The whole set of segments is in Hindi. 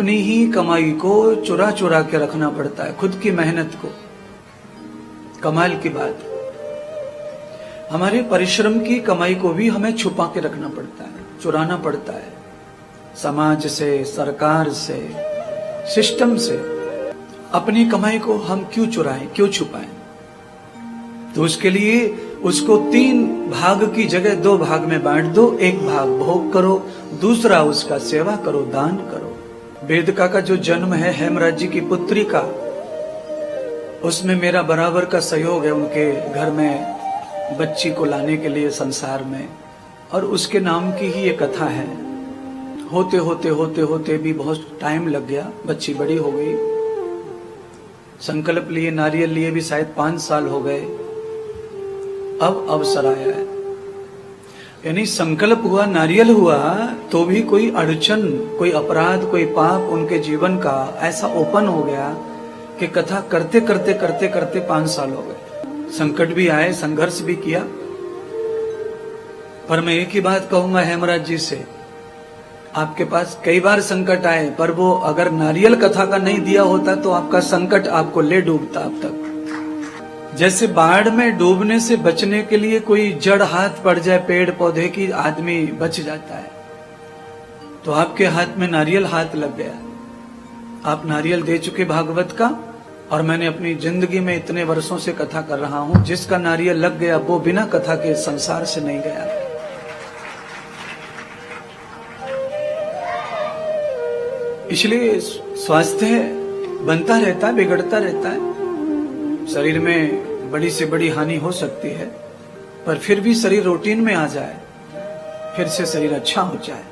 अपनी ही कमाई को चुरा चुरा के रखना पड़ता है, खुद की मेहनत को। कमाल की बात, हमारे परिश्रम की कमाई को भी हमें छुपा के रखना पड़ता है, चुराना पड़ता है। समाज से, सरकार से, सिस्टम से अपनी कमाई को हम क्यों चुराएं, क्यों छुपाएं? तो उसके लिए उसको 3 भाग की जगह 2 भाग में बांट दो। एक भाग भोग करो, दूसरा उसका सेवा करो, दान करो। वेदिका का जो जन्म है हेमराज जी की पुत्री का, उसमें मेरा बराबर का सहयोग है, उनके घर में बच्ची को लाने के लिए संसार में, और उसके नाम की ही ये कथा है। होते होते होते होते भी बहुत टाइम लग गया, बच्ची बड़ी हो गई। संकल्प लिए, नारियल लिए भी शायद 5 साल हो गए। अब अवसर आया है, यानी संकल्प हुआ, नारियल हुआ, तो भी कोई अड़चन, कोई अपराध, कोई पाप उनके जीवन का ऐसा ओपन हो गया कि कथा करते करते करते करते 5 साल हो गए। संकट भी आए, संघर्ष भी किया। पर मैं एक ही बात कहूंगा हेमराज जी से, आपके पास कई बार संकट आए, पर वो अगर नारियल कथा का नहीं दिया होता तो आपका संकट आपको ले डूबता अब तक। जैसे बाढ़ में डूबने से बचने के लिए कोई जड़ हाथ पड़ जाए पेड़ पौधे की, आदमी बच जाता है, तो आपके हाथ में नारियल हाथ लग गया। आप नारियल दे चुके भागवत का, और मैंने अपनी जिंदगी में इतने वर्षों से कथा कर रहा हूं, जिसका नारियल लग गया वो बिना कथा के संसार से नहीं गया। इसलिए स्वास्थ्य बनता रहता है, बिगड़ता रहता है, शरीर में बड़ी से बड़ी हानि हो सकती है, पर फिर भी शरीर रूटीन में आ जाए, फिर से शरीर अच्छा हो जाए।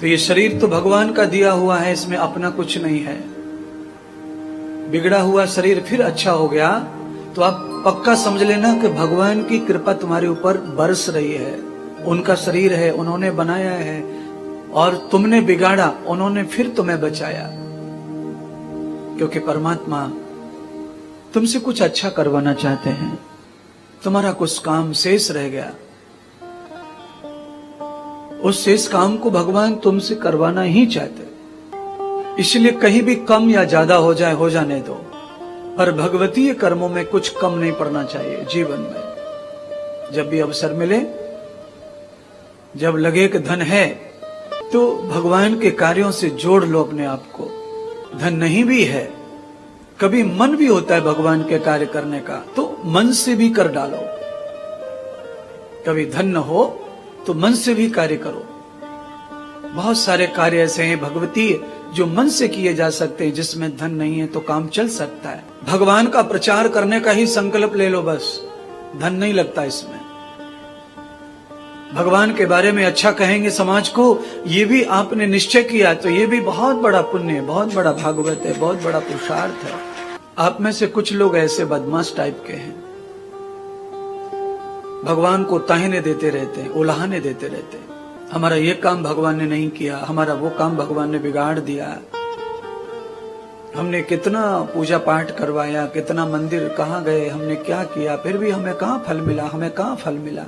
तो ये शरीर तो भगवान का दिया हुआ है, इसमें अपना कुछ नहीं है। बिगड़ा हुआ शरीर फिर अच्छा हो गया तो आप पक्का समझ लेना कि भगवान की कृपा तुम्हारे ऊपर बरस रही है। उनका शरीर है, उन्होंने बनाया है, और तुमने बिगाड़ा, उन्होंने फिर तुम्हें बचाया। क्योंकि परमात्मा तुमसे कुछ अच्छा करवाना चाहते हैं। तुम्हारा कुछ काम शेष रह गया, उस शेष काम को भगवान तुमसे करवाना ही चाहते, इसलिए कहीं भी कम या ज्यादा हो जाए, हो जाने दो, पर भगवतीय कर्मों में कुछ कम नहीं पड़ना चाहिए जीवन में। जब भी अवसर मिले, जब लगे कि धन है, तो भगवान के कार्यों से जोड़ लो अपने आप को। धन नहीं भी है, कभी मन भी होता है भगवान के कार्य करने का, तो मन से भी कर डालो। कभी धन न हो तो मन से भी कार्य करो। बहुत सारे कार्य ऐसे हैं भगवती जो मन से किए जा सकते हैं, जिसमें धन नहीं है तो काम चल सकता है। भगवान का प्रचार करने का ही संकल्प ले लो, बस, धन नहीं लगता इसमें। भगवान के बारे में अच्छा कहेंगे समाज को, ये भी आपने निश्चय किया तो ये भी बहुत बड़ा पुण्य है, बहुत बड़ा भागवत है, बहुत बड़ा पुरुषार्थ है। आप में से कुछ लोग ऐसे बदमाश टाइप के हैं, भगवान को ताहने देते रहते हैं, उलाहने देते रहते हैं। हमारा ये काम भगवान ने नहीं किया, हमारा वो काम भगवान ने बिगाड़ दिया। हमने कितना पूजा पाठ करवाया, कितना मंदिर कहाँ गए, हमने क्या किया, फिर भी हमें कहाँ फल मिला, हमें कहाँ फल मिला।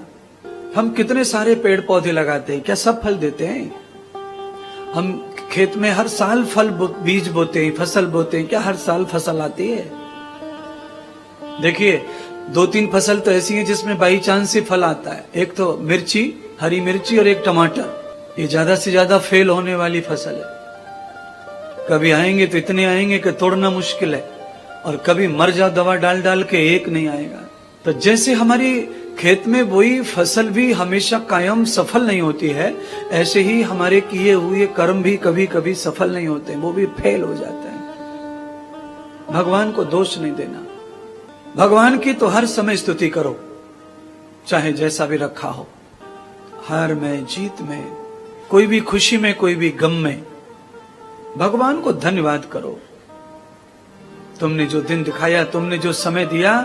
हम कितने सारे पेड़ पौधे लगाते हैं, क्या सब फल देते हैं? हम खेत में हर साल फल बीज बोते हैं, फसल बोते हैं, क्या हर साल फसल आती है? देखिए 2-3 फसल तो ऐसी हैं जिसमें बाई चांस से फल आता है। एक तो मिर्ची, हरी मिर्ची, और एक टमाटर। ये ज्यादा से ज्यादा फेल होने वाली फसल है। कभी आएंगे तो इतने आएंगे कि तोड़ना मुश्किल है, और कभी मर जाओ दवा डाल डाल के, एक नहीं आएगा। तो जैसे हमारी खेत में वही फसल भी हमेशा कायम सफल नहीं होती है, ऐसे ही हमारे किए हुए कर्म भी कभी कभी सफल नहीं होते, वो भी फेल हो जाते हैं। भगवान को दोष नहीं देना, भगवान की तो हर समय स्तुति करो, चाहे जैसा भी रखा हो, हार में, जीत में, कोई भी खुशी में, कोई भी गम में, भगवान को धन्यवाद करो। तुमने जो दिन दिखाया, तुमने जो समय दिया,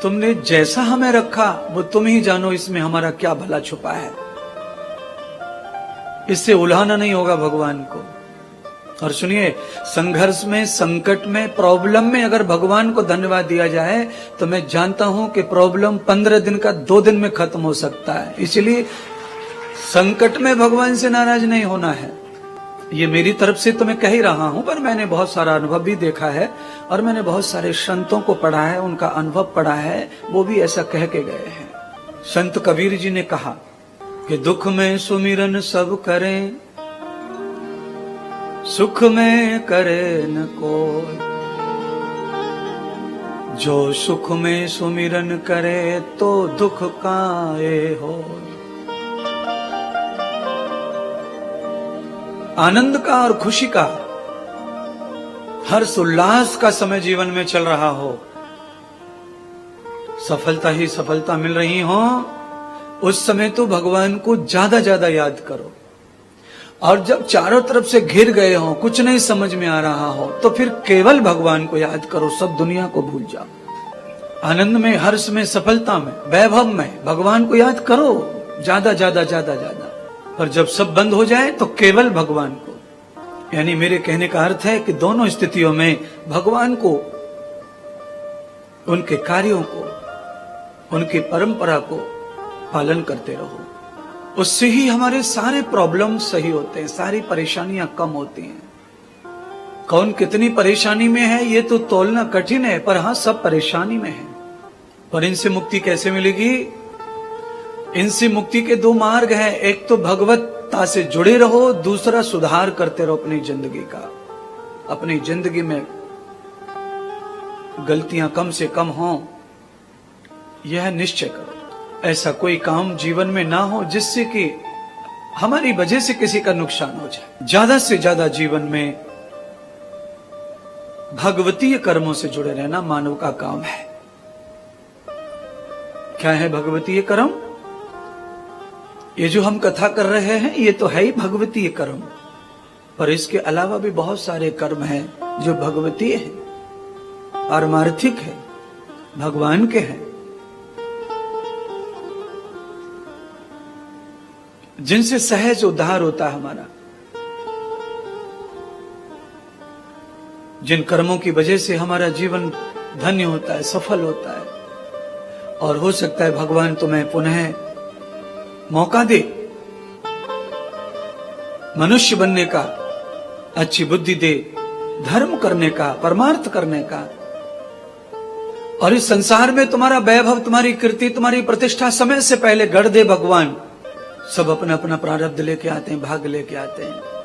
तुमने जैसा हमें रखा, वो तुम ही जानो इसमें हमारा क्या भला छुपा है। इससे उल्हाना नहीं होगा भगवान को। और सुनिए, संघर्ष में, संकट में, प्रॉब्लम में अगर भगवान को धन्यवाद दिया जाए तो मैं जानता हूं कि प्रॉब्लम 15 दिन का 2 दिन में खत्म हो सकता है। इसलिए संकट में भगवान से नाराज नहीं होना है। ये मेरी तरफ से तो मैं कह ही रहा हूं, पर मैंने बहुत सारा अनुभव भी देखा है और मैंने बहुत सारे संतों को पढ़ा है, उनका अनुभव पढ़ा है, वो भी ऐसा कह के गए हैं। संत कबीर जी ने कहा कि दुख में सुमिरन सब करें, सुख में करे न कोई, जो सुख में सुमिरन करे तो दुख काए हो। आनंद का और खुशी का, हर्ष उल्लास का समय जीवन में चल रहा हो, सफलता ही सफलता मिल रही हो, उस समय तो भगवान को ज्यादा ज्यादा याद करो। और जब चारों तरफ से घिर गए हो, कुछ नहीं समझ में आ रहा हो, तो फिर केवल भगवान को याद करो, सब दुनिया को भूल जाओ। आनंद में, हर्ष में, सफलता में, वैभव में भगवान को याद करो, ज्यादा ज्यादा ज्यादा ज्यादा। पर जब सब बंद हो जाए तो केवल भगवान को, यानी मेरे कहने का अर्थ है कि दोनों स्थितियों में भगवान को, उनके कार्यों को, उनकी परंपरा को पालन करते रहो। उससे ही हमारे सारे प्रॉब्लम सही होते हैं, सारी परेशानियां कम होती हैं। कौन कितनी परेशानी में है ये तो तोलना कठिन है, पर हां सब परेशानी में है। पर इनसे मुक्ति कैसे मिलेगी? इनसे मुक्ति के दो मार्ग हैं, एक तो भगवत्ता से जुड़े रहो, दूसरा सुधार करते रहो अपनी जिंदगी का। अपनी जिंदगी में गलतियां कम से कम हो, यह निश्चय करो। ऐसा कोई काम जीवन में ना हो जिससे कि हमारी वजह से किसी का नुकसान हो जाए। ज्यादा से ज्यादा जीवन में भगवतीय कर्मों से जुड़े रहना मानव का काम है। क्या है भगवतीय कर्म? ये जो हम कथा कर रहे हैं ये तो है ही भगवतीय कर्म, पर इसके अलावा भी बहुत सारे कर्म हैं जो भगवतीय हैं, पारमार्थिक है, भगवान के हैं, जिनसे सहज उद्धार होता है हमारा। जिन कर्मों की वजह से हमारा जीवन धन्य होता है, सफल होता है। और हो सकता है भगवान तुम्हें पुनः मौका दे मनुष्य बनने का, अच्छी बुद्धि दे, धर्म करने का, परमार्थ करने का। और इस संसार में तुम्हारा वैभव, तुम्हारी कीर्ति, तुम्हारी प्रतिष्ठा समय से पहले गढ़ दे भगवान। सब अपना अपना प्रारब्ध लेके आते हैं, भाग लेके आते हैं।